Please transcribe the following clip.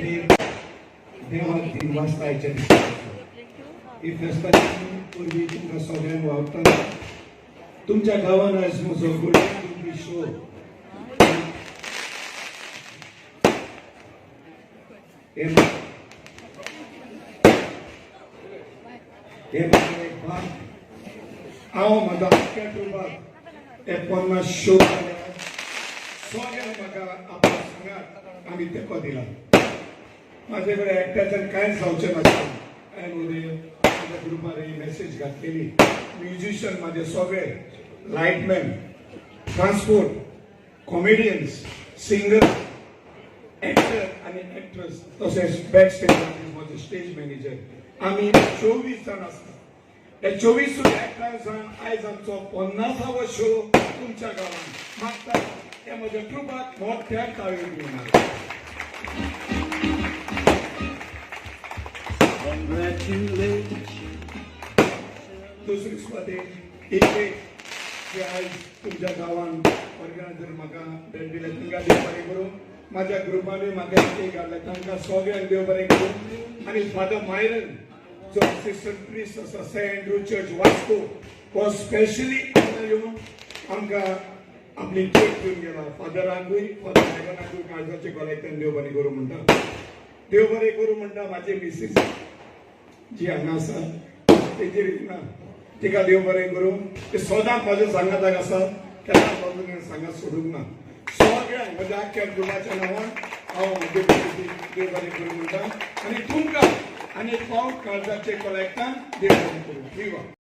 देवाक 3 वाजता यायच्या ही फेस्ताची पूर्वी तुमकां सगळ्यांक वावरता तुमच्या गांवांत आयज म्हजो गोल्डन शो हांव म्हजो आख्या ट्रुपाक 50 शो सगळ्यांक म्हाका आपलो सांगात आमी तेंको दिला माझे कडेन एकट्याच्यान कांयच जावचें नासलें हांवें उदय माझ्या ग्रुपार ही मेसेज घातलेली म्युजिशियन माझे सगळे लायटमॅन ट्रान्सपोर्ट कॉमेडियन्स सिंगर एक्टर आनी एक्ट्रेस तशेंच बॅक स्टेज म्हजे स्टेज मॅनेजर आमी 24 जाण आसता हे 24 एक्टर्सां आयज आमचो 50वो शो तुमच्या गांवांत मागता हे म्हज्या ट्रुपाक मोठ्या ताळयो दिवनात दुसरी सुवातेर इतले जे आयज तुमच्या गांवांत ऑर्गनायझर म्हाका भेट दिले तांकां देव बरें करूं माझ्या ग्रुपानूय म्हाका एक घातले तांकां सगळ्यांक देव बरें करूं आनी फादर मायरन जो असिस्टंट प्रिस्ट आसा सेंट एंड्रू चर्च वास्को हो स्पेशली हांगा येवन आमकां आपली केक घेवन गेला फादरांकूय फादर मायरनाकूय काळजाचे गोलायत्यान देव बरें करूं म्हणटा देव बरें करूं म्हणटा म्हाजे मिसीस जी हांगा आसा तेजी रितना तिका देव बरें करूं ते सदांच म्हाज्या सांगाताक आसा केन्ना बाबून सांगात सोडूंक ना सगळ्यांक म्हज्या आख्या ग्रुपाच्या नांवान हांव देव बरें करूं म्हणटा आनी तुमकां आनी एक फावट काळजाचे कलेक्टान देव बरें करूं